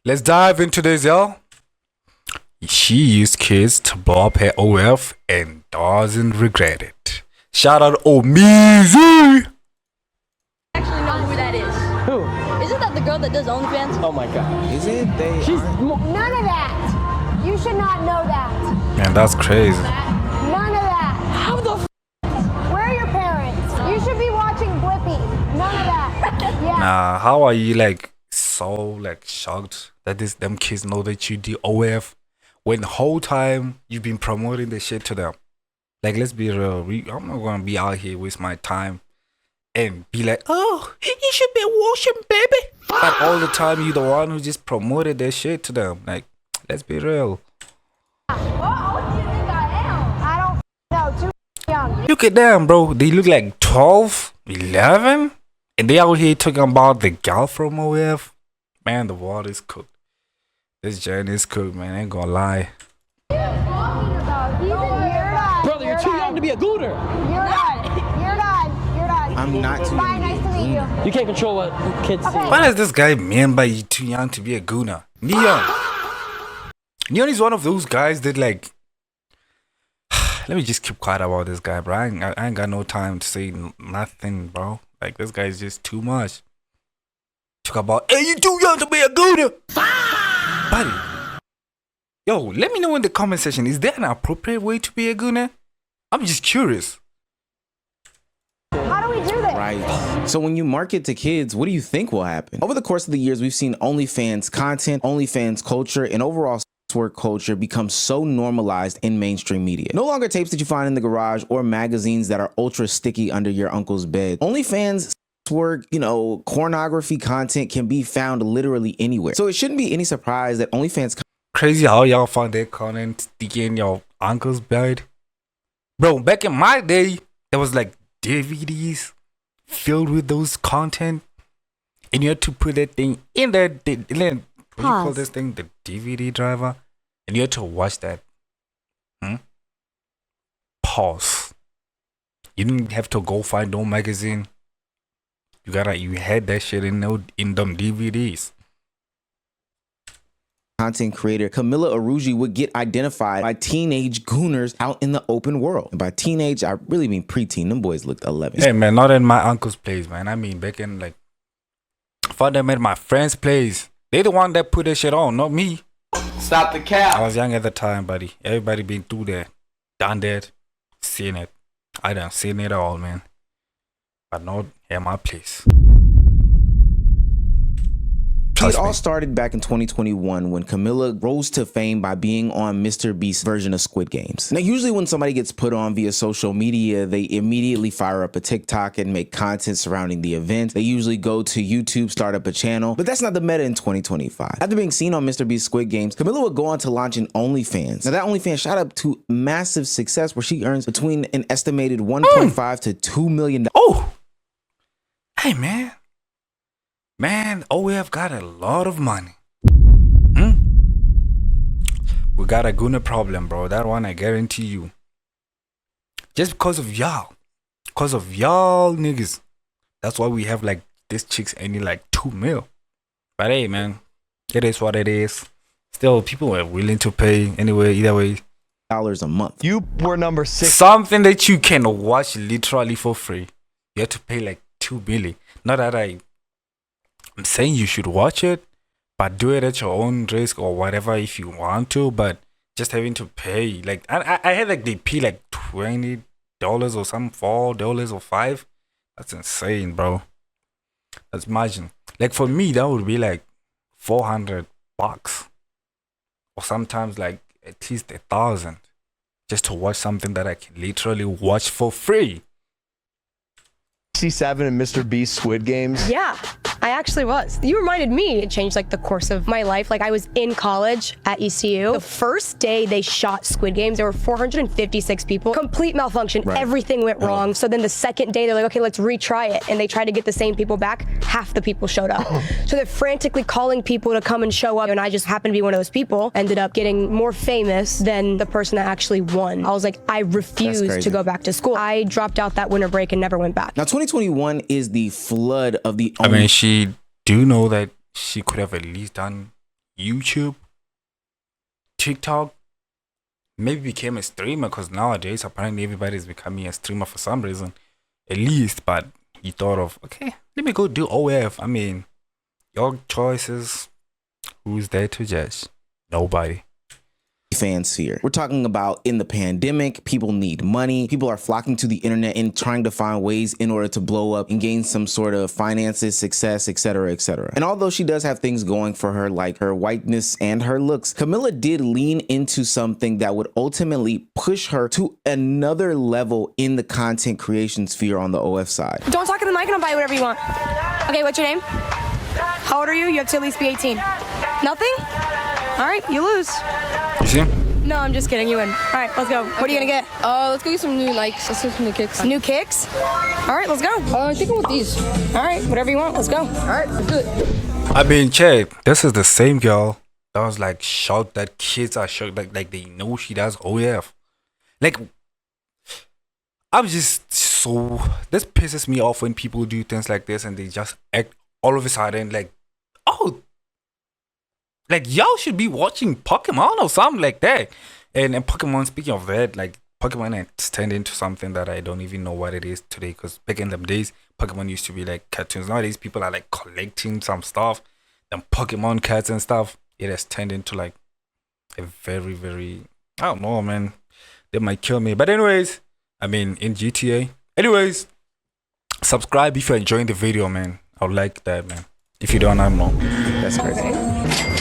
Let's dive into this, y'all. She used kids to blow up her OF and doesn't regret it. Shout out Omizi! Actually know who that is. Who? Isn't that the girl that does OnlyFans? Oh my god. Is it? She's None of that. You should not know that. Man, that's crazy. None of that. how the Where are your parents? You should be watching Blippi. None of that. Yeah. Nah, how are you like so like shocked that them kids know that you do OF when the whole time you've been promoting the shit to them? Like, let's be real. I'm not gonna be out here waste my time and be like, oh, you should be watching, baby. But all the time you the one who just promoted that shit to them. Like, let's be real. What do you think I am? I don't know. Too young. Look at them, bro. They look like 12, 11, and they out here talking about the gal from OF. Man, the water is cooked. This journey is cooked, man. I ain't gonna lie. brother? You're too young to be a gooner. You're done. You're done. You're done. I'm not too Bye. young to Nice be to a meet you. gooner. You can't control what kids see. What does this guy mean by you too young to be a gooner? Neon. Neon is one of those guys that like. Let me just keep quiet about this guy, bro. I ain't got no time to say nothing, bro. Like, this guy is just too much. Talk about, hey, you too young to be a gooner. Buddy. Yo, let me know in the comment section, is there an appropriate way to be a gooner? I'm just curious. How do we do this? Right. So when you market to kids, what do you think will happen? Over the course of the years, we've seen OnlyFans content, OnlyFans culture, and overall work culture become so normalized in mainstream media. No longer tapes that you find in the garage or magazines that are ultra sticky under your uncle's bed. OnlyFans work, pornography content can be found literally anywhere. So it shouldn't be any surprise that OnlyFans Crazy how y'all found that content sticky in your uncle's bed. Bro, back in my day, there was like DVDs filled with those content. And you had to put that thing in there. What do you call this thing? The DVD driver. And you had to watch that. Pause. You didn't have to go find no magazine. You had that shit in them DVDs. content creator Camilla Araujo would get identified by teenage gooners out in the open world. And by teenage, I really mean preteen. Them boys looked 11. Hey, man, not in my uncle's place, man. I mean, back in, like, found them at my friend's place. They the one that put that shit on, not me. Stop the cap. I was young at the time, buddy. Everybody been through that. Done that. Seen it. I done seen it all, man. But not at my place. It all started back in 2021 when Camilla rose to fame by being on Mr. Beast's version of Squid Games. Now, usually when somebody gets put on via social media, they immediately fire up a TikTok and make content surrounding the event. They usually go to YouTube, start up a channel, but that's not the meta in 2025. After being seen on Mr. Beast's Squid Games, Camilla would go on to launch an OnlyFans. Now, that OnlyFans shot up to massive success where she earns between an estimated $1.5 to $2 million. Oh! Hey, man. Man, OF got a lot of money. We got a Guna problem, bro. That one I guarantee you. Just because of y'all. Because of y'all niggas. That's why we have like this chick's earning like 2 mil. But hey, man, it is what it is. Still, people are willing to pay anyway, either way. $1 a month. You were number 6. Something that you can watch literally for free. You have to pay like 2 million. Not that I'm saying you should watch it, but do it at your own risk or whatever if you want to. But just having to pay, like I had like they pay like $20 or some $4 or $5. That's insane, bro. That's imagine. Like for me, that would be like $400, or sometimes like at least 1,000, just to watch something that I can literally watch for free. C7 and Mr. Beast Squid Games. Yeah, I actually was. You reminded me. It changed like the course of my life. Like I was in college at ECU. The first day they shot Squid Games, there were 456 people. Complete malfunction. Right. Everything went wrong. So then the second day they're like, okay, let's retry it. And they tried to get the same people back. Half the people showed up. So they're frantically calling people to come and show up. And I just happened to be one of those people. Ended up getting more famous than the person that actually won. I was like, I refuse to go back to school. I dropped out that winter break and never went back. Now, 2021 is the flood of the. I mean, she do know that she could have at least done YouTube, TikTok, maybe became a streamer, because nowadays apparently everybody's becoming a streamer for some reason, at least. But he thought of, okay, let me go do OF. I mean, your choices. Who's there to judge? Nobody. Fan sphere. We're talking about in the pandemic, people need money. People are flocking to the internet and trying to find ways in order to blow up and gain some sort of finances, success, etc., etc. And although she does have things going for her, like her whiteness and her looks, Camilla did lean into something that would ultimately push her to another level in the content creation sphere on the OF side. Don't talk in the mic and I'll buy you whatever you want. Okay, what's your name? How old are you? You have to at least be 18. Nothing? All right, you lose. You see him? No, I'm just kidding. You win. All right, let's go. What are you gonna get? Let's go get some new Nikes. Let's get some new kicks. New kicks? All right, let's go. I think I want these. All right, whatever you want. Let's go. All right, let's do it. I mean, check. This is the same girl that was like shocked that kids are shocked, like they know she does OF. Like, I'm just so, this pisses me off when people do things like this and they just act all of a sudden like, oh, like y'all should be watching Pokemon or something like that. And Pokemon, speaking of that, like Pokemon has turned into something that I don't even know what it is today, because back in the days, Pokemon used to be like cartoons. Nowadays, people are like collecting some stuff, them Pokemon cards and stuff. It has turned into like a very, very, I don't know, man. They might kill me. But anyways, I mean, in GTA. Anyways, subscribe if you're enjoying the video, man. I would like that, man. If you don't, I don't know. That's crazy.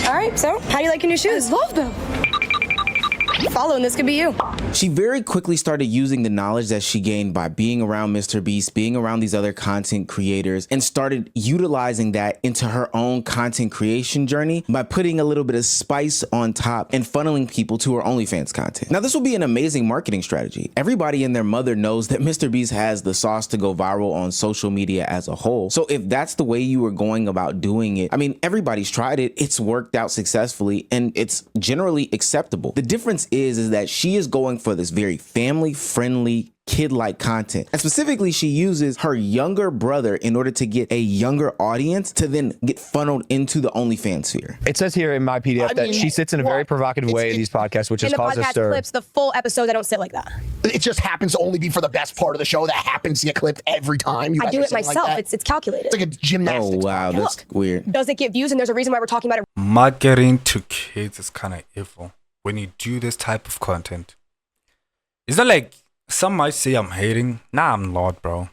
All right, so how do you like your new shoes? Love them. Follow, and this could be you. She very quickly started using the knowledge that she gained by being around Mr. Beast, being around these other content creators, and started utilizing that into her own content creation journey by putting a little bit of spice on top and funneling people to her OnlyFans content. Now, this will be an amazing marketing strategy. Everybody and their mother knows that Mr. Beast has the sauce to go viral on social media as a whole. So if that's the way you were going about doing it, I mean, everybody's tried it. It's worked out successfully and it's generally acceptable. The difference is that she is going for this very family-friendly, kid-like content. And specifically, she uses her younger brother in order to get a younger audience to then get funneled into the OnlyFans sphere. It says here in my PDF that she sits in a very provocative way in these podcasts, which has caused a stir. In the podcast clips, the full episodes, I don't sit like that. It just happens to only be for the best part of the show that happens to get clipped every time. I do it myself. Like it's calculated. It's like a gymnastics. Oh, wow. That's weird. Does it get views? And there's a reason why we're talking about it. Marketing to kids is kind of evil when you do this type of content. It's not like some might say I'm hating. Nah, I'm not, bro.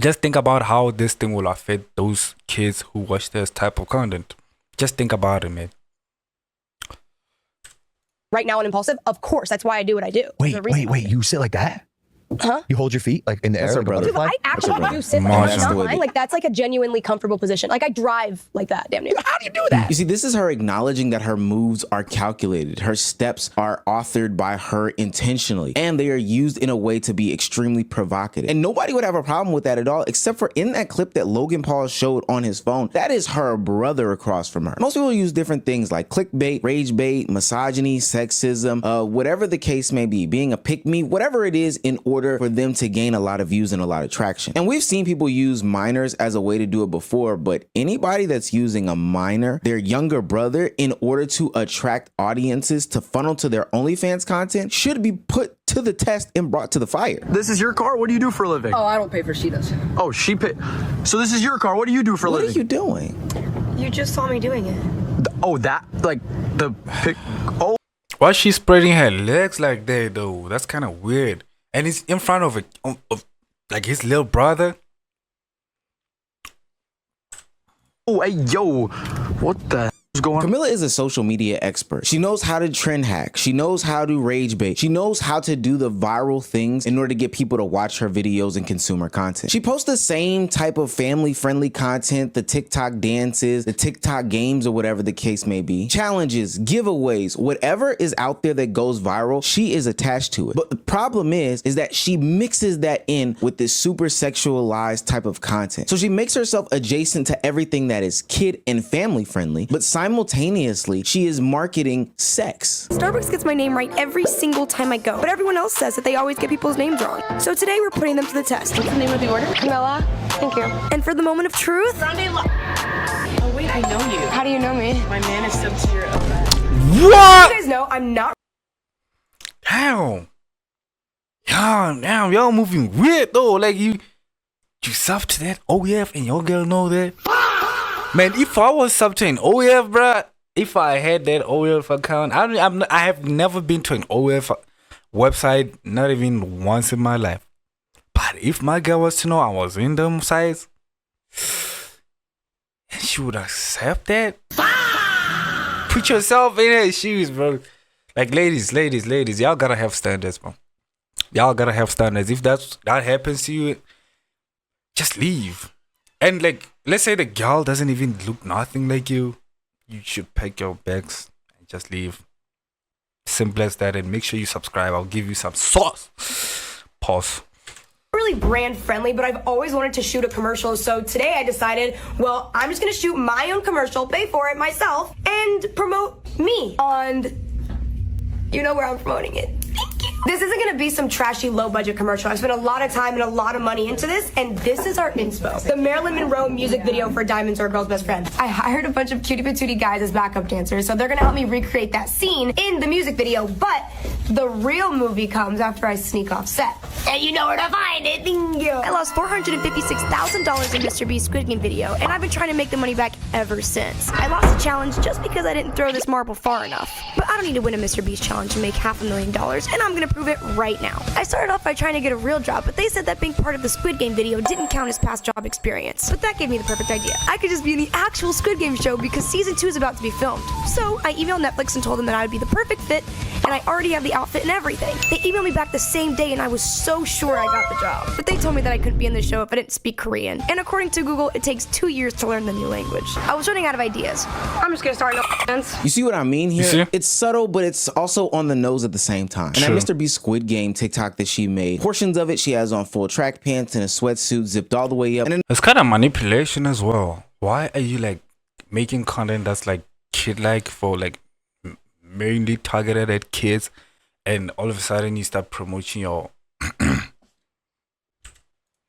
Just think about how this thing will affect those kids who watch this type of content. Just think about it, man. Right now and impulsive, of course. That's why I do what I do. Wait. You sit like that? Huh? You hold your feet like in the air? That's her like a brother. butterfly? I actually do sit like Marshall. that. It's not lying. Like that's like a genuinely comfortable position. Like I drive like that, damn near. How do you do that? You see, this is her acknowledging that her moves are calculated. Her steps are authored by her intentionally, and they are used in a way to be extremely provocative. And nobody would have a problem with that at all, except for in that clip that Logan Paul showed on his phone. That is her brother across from her. Most people use different things like clickbait, rage bait, misogyny, sexism, whatever the case may be, being a pick-me, whatever it is, in order for them to gain a lot of views and a lot of traction. And we've seen people use minors as a way to do it before, but anybody that's using a minor, their younger brother, in order to attract audiences to funnel to their OnlyFans content should be put to the test and brought to the fire. This is your car? What do you do for a living? Oh, I don't pay for she does. Oh, she pay. So this is your car. What do you do for a What are living? you doing? You just saw me doing it. Oh, that, like, the pic. Oh. Why is she spreading her legs like that, though? That's kind of weird. And he's in front of like his little brother. Oh, hey, yo. What the is going on? Camilla is a social media expert. She knows how to trend hack. She knows how to rage bait. She knows how to do the viral things in order to get people to watch her videos and consume her content. She posts the same type of family-friendly content, the TikTok dances, the TikTok games, or whatever the case may be. Challenges, giveaways, whatever is out there that goes viral, she is attached to it. But the problem is that she mixes that in with this super sexualized type of content. So she makes herself adjacent to everything that is kid and family-friendly, but simultaneously, she is marketing sex. Starbucks gets my name right every single time I go, but everyone else says that they always get people's names wrong. So today we're putting them to the test. What's the name of the order? Camilla, thank you. And for the moment of truth, Oh, wait. I know you. How do you know me? My man is subbed to your OF. What? You guys know I'm not. Damn. Damn, y'all moving weird though. Like you sub to that OF and your girl know that. Man, if I was sub to an OF, bruh, if I had that OF account, I have never been to an OF website, not even once in my life. But if my girl was to know I was in them sites, and she would accept that. Put yourself in her shoes, bro. Like ladies, y'all gotta have standards, bro. Y'all gotta have standards. If that happens to you, just leave. And like, let's say the girl doesn't even look nothing like you. You should pack your bags and just leave. Simple as that. And make sure you subscribe. I'll give you some sauce. Pause. Really brand friendly, but I've always wanted to shoot a commercial. So today I decided, well, I'm just gonna shoot my own commercial, pay for it myself, and promote me on, you know where I'm promoting it. Thank you. This isn't gonna be some trashy low budget commercial. I spent a lot of time and a lot of money into this, and this is our inspo. The Marilyn Monroe music video for Diamonds Are a Girl's Best Friend. I hired a bunch of cutie patootie guys as backup dancers, so they're gonna help me recreate that scene in the music video, but the real movie comes after I sneak off set. And you know where to find it. Thank you. I lost $456,000 in Mr. Beast's Squid Game video, and I've been trying to make the money back ever since. I lost the challenge just because I didn't throw this marble far enough. But I don't need to win a Mr. Beast challenge to make $500,000, and I'm gonna prove it right now. I started off by trying to get a real job, but they said that being part of the Squid Game video didn't count as past job experience. But that gave me the perfect idea. I could just be in the actual Squid Game show because season 2 is about to be filmed. So I emailed Netflix and told them that I would be the perfect fit, and I already have the outfit and everything. They emailed me back the same day, and I was so sure I got the job. But they told me that I couldn't be in the show if I didn't speak Korean. And according to Google, it takes 2 years to learn the new language. I was running out of ideas. I'm just gonna start no dance. You see what I mean You here? see? It's subtle, but it's also on the nose at the same time. And that True. Mr. Beast Squid Game TikTok that she made, portions of it she has on full track pants and a sweatsuit zipped all the way up. And then It's kind of manipulation as well. Why are you like making content that's like kid-like for like mainly targeted at kids, and all of a sudden you start promoting your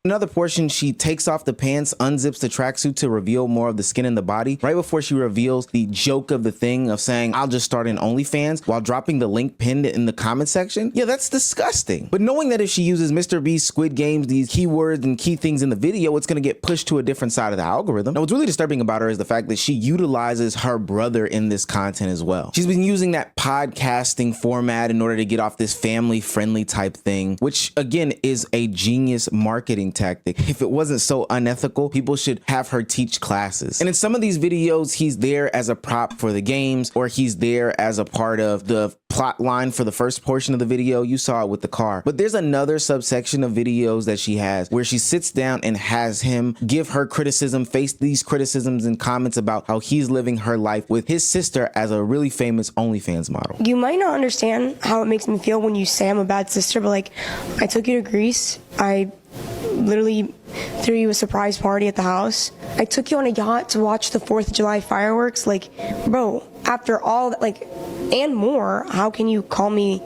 another portion, she takes off the pants, unzips the tracksuit to reveal more of the skin and the body. Right before she reveals the joke of the thing of saying, I'll just start an OnlyFans, while dropping the link pinned in the comment section. Yeah, that's disgusting. But knowing that if she uses Mr. Beast Squid Games, these keywords and key things in the video, it's gonna get pushed to a different side of the algorithm. Now, what's really disturbing about her is the fact that she utilizes her brother in this content as well. She's been using that podcasting format in order to get off this family-friendly type thing, which again is a genius marketing tactic. If it wasn't so unethical, people should have her teach classes. And in some of these videos, he's there as a prop for the games, or he's there as a part of the plot line for the first portion of the video. You saw it with the car. But there's another subsection of videos that she has where she sits down and has him give her criticism, face these criticisms and comments about how he's living her life with his sister as a really famous OnlyFans model. You might not understand how it makes me feel when you say I'm a bad sister, but like, I took you to Greece. I literally threw you a surprise party at the house. I took you on a yacht to watch the 4th of July fireworks. Like, bro, after all that, like, and more, how can you call me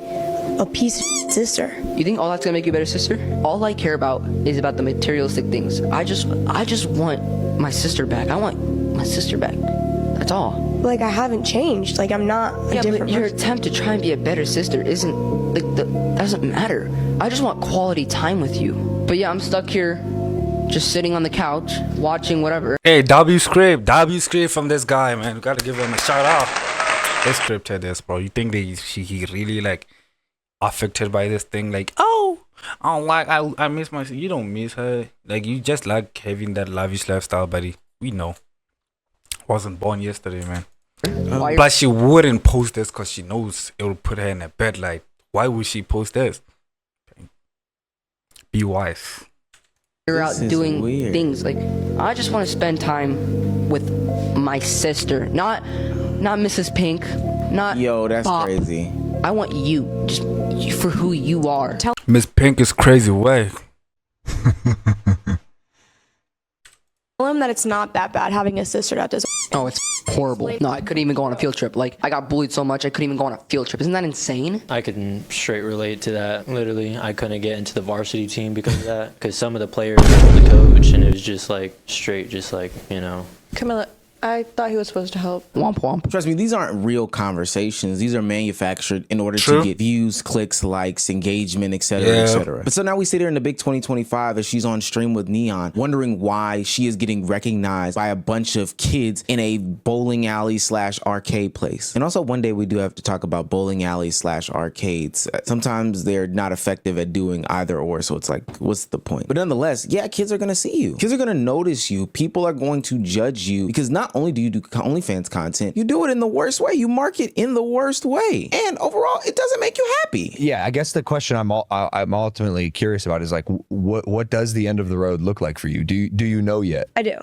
a piece of sister? You think all that's gonna make you a better sister? All I care about is about the materialistic things. I just want my sister back. I want my sister back. That's all. Like, I haven't changed. Like, I'm not a different but your person. attempt to try and be a better sister isn't, like, that doesn't matter. I just want quality time with you. But yeah, I'm stuck here, just sitting on the couch, watching whatever. Hey, W script from this guy, man. We gotta give him a shout out. They scripted this, bro. You think he really like affected by this thing? Like, oh, I miss my. You don't miss her. Like, you just like having that lavish lifestyle, buddy. We know. Wasn't born yesterday, man. But she wouldn't post this because she knows it will put her in a bad light. Why would she post this? Be wise. You're out doing things like, I just want to spend time with my sister, not Mrs. Pink, not Yo, that's Bob. crazy. I want you, just you for who you are. Miss Pink is crazy way. Tell him that it's not that bad having a sister that does. Oh, it's horrible. No, I couldn't even go on a field trip. Like, I got bullied so much I couldn't even go on a field trip. Isn't that insane? I can straight relate to that. Literally, I couldn't get into the varsity team because of that. Because some of the players were the coach, and it was just like straight, just like, you know. Camilla, I thought he was supposed to help. Womp womp. Trust me, these aren't real conversations. These are manufactured in order True. to get views, clicks, likes, engagement, etc., Yeah. etc. But so now we sit here in the big 2025 as she's on stream with Neon, wondering why she is getting recognized by a bunch of kids in a bowling alley / arcade place. And also one day we do have to talk about bowling alley / arcades. Sometimes they're not effective at doing either or, so it's like, what's the point? But nonetheless, yeah, kids are gonna see you. Kids are gonna notice you. People are going to judge you because not only do you do OnlyFans content, you do it in the worst way. You market in the worst way. And overall, it doesn't make you happy. Yeah, I guess the question I'm ultimately curious about is like, what does the end of the road look like for you? Do you know yet? I do.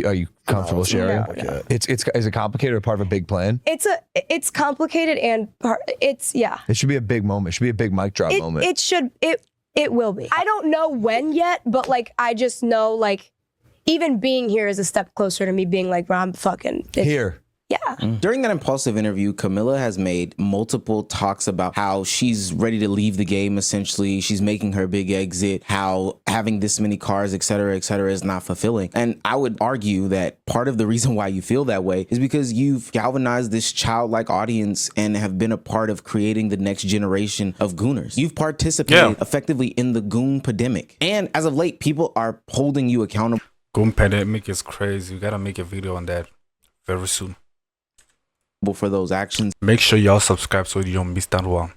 Are you comfortable sharing? No. Is it complicated or part of a big plan? It's complicated and yeah. It should be a big moment. It should be a big mic drop moment. It will be. I don't know when yet, but like I just know like even being here is a step closer to me being like, bro, I'm fucking here. Yeah. During that impulsive interview, Camilla has made multiple talks about how she's ready to leave the game, essentially. She's making her big exit, how having this many cars, et cetera, is not fulfilling. And I would argue that part of the reason why you feel that way is because you've galvanized this childlike audience and have been a part of creating the next generation of gooners. You've participated effectively in the goon pandemic. And as of late, people are holding you accountable. Goon pandemic is crazy. We gotta make a video on that very soon. For those actions. Make sure y'all subscribe so you don't miss that one.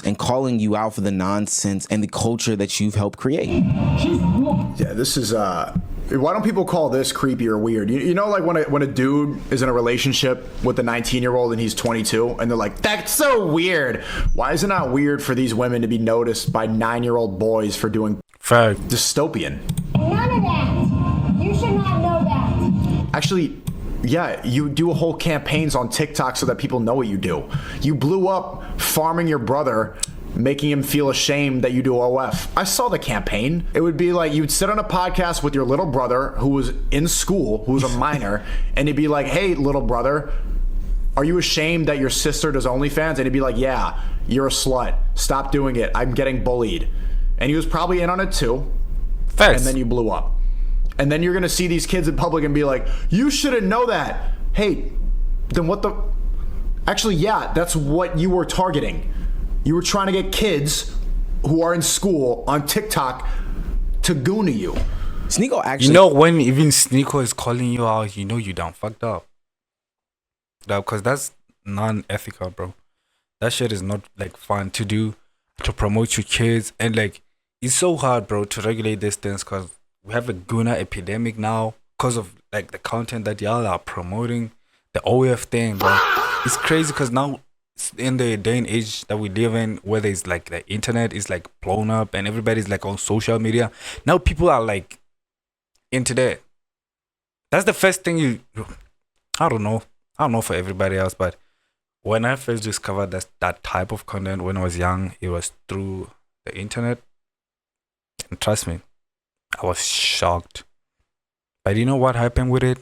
And calling you out for the nonsense and the culture that you've helped create. Yeah, this is why don't people call this creepy or weird? You know, like when a dude is in a relationship with a 19-year-old and he's 22 and they're like, that's so weird. Why is it not weird for these women to be noticed by 9-year-old boys for doing dystopian? None of that. You should not know that. Actually, yeah, you do whole campaigns on TikTok so that people know what you do. You blew up farming your brother, making him feel ashamed that you do OF. I saw the campaign. It would be like you'd sit on a podcast with your little brother who was in school, who was a minor, and he'd be like, hey, little brother, are you ashamed that your sister does OnlyFans? And he'd be like, yeah, you're a slut. Stop doing it. I'm getting bullied. And he was probably in on it too. Facts. And then you blew up. And then you're going to see these kids in public and be like, you shouldn't know that. Hey, then what the... Actually, yeah, that's what you were targeting. You were trying to get kids who are in school on TikTok to goon to you. Sneeko actually... You know, when even Sneeko is calling you out, you know you done fucked up. Because that's non-ethical, bro. That shit is not, like, fun to do, to promote your kids. And, like, it's so hard, bro, to regulate these things because we have a gooner epidemic now because of, like, the content that y'all are promoting. The OF thing, bro. It's crazy because now in the day and age that we live in, where there's, like, the internet is, like, blown up and everybody's, like, on social media. Now people are, like, into that. That's the first thing I don't know for everybody else, but when I first discovered that type of content when I was young, it was through the internet. And trust me, I was shocked. But you know what happened with it?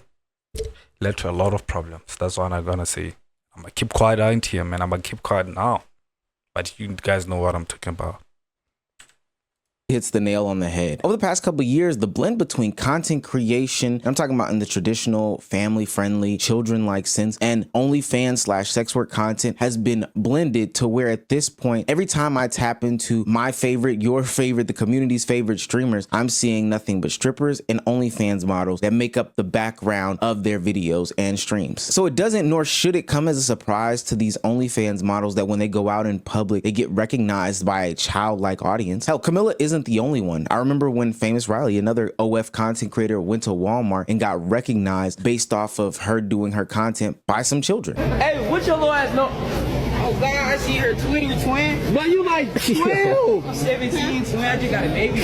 Led to a lot of problems. That's what I'm gonna say. I'm gonna keep quiet out here, man. I'm gonna keep quiet now. But you guys know what I'm talking about. Hits the nail on the head. Over the past couple of years, the blend between content creation, I'm talking about in the traditional family-friendly, children-like sense, and OnlyFans / sex work content has been blended to where at this point, every time I tap into my favorite, your favorite, the community's favorite streamers, I'm seeing nothing but strippers and OnlyFans models that make up the background of their videos and streams. So it doesn't, nor should it come as a surprise to these OnlyFans models that when they go out in public, they get recognized by a childlike audience. Hell, Camilla isn't the only one. I remember when Famous Riley, another OF content creator, went to Walmart and got recognized based off of her doing her content by some children. Hey, what your little ass know? Oh God, I see her twin, your twin. But you like 12? I'm 17, twin. I just got a baby.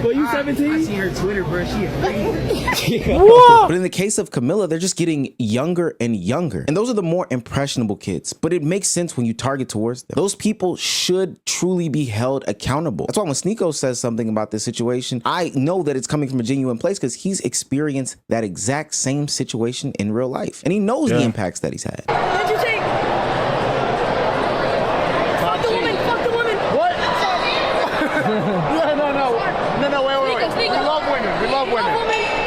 But you 17? I see her Twitter, bro. She a But in the case of Camilla, they're just getting younger and younger. And those are the more impressionable kids. But it makes sense when you target towards them. Those people should truly be held accountable. That's why when Sneeko says something about this situation, I know that it's coming from a genuine place because he's experienced that exact same situation in real life. And he knows the impacts that he's had. What'd you say? Fuck the woman, fuck the woman. What? No, wait. We love women. We love women.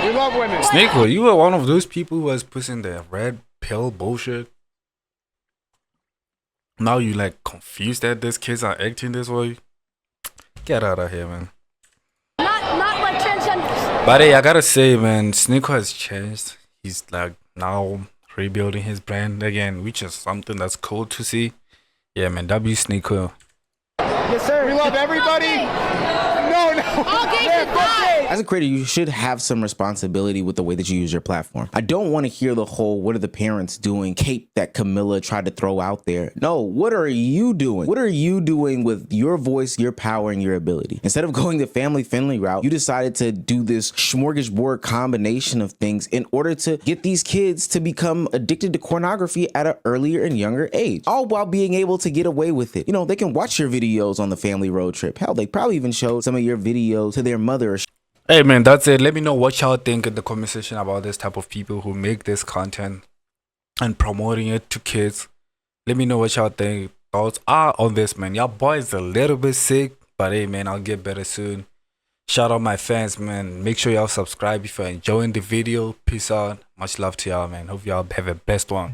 We love women. women. Sneaker, you were one of those people who was pushing the red pill bullshit. Now you like confused that these kids are acting this way. Get out of here, man. Not like transgenders. But hey, I gotta say, man, Sneaker has changed. He's like now rebuilding his brand again, which is something that's cool to see. Yeah, man, W Sneaker. Yes, sir. We love everybody. No. All gays should die. As a creator, you should have some responsibility with the way that you use your platform. I don't want to hear the whole "what are the parents doing" cape that Camilla tried to throw out there. No, what are you doing? What are you doing with your voice, your power, and your ability? Instead of going the family-friendly route, you decided to do this smorgasbord combination of things in order to get these kids to become addicted to pornography at an earlier and younger age, all while being able to get away with it. You know, they can watch your videos on the family road trip. Hell, they probably even showed some of your videos to their mother. Hey, man, that's it. Let me know what y'all think in the comment section about this type of people who make this content and promoting it to kids. Let me know what y'all think. Thoughts are on this, man. Y'all boys a little bit sick, but hey, man, I'll get better soon. Shout out my fans, man. Make sure y'all subscribe if you're enjoying the video. Peace out. Much love to y'all, man. Hope y'all have a best one.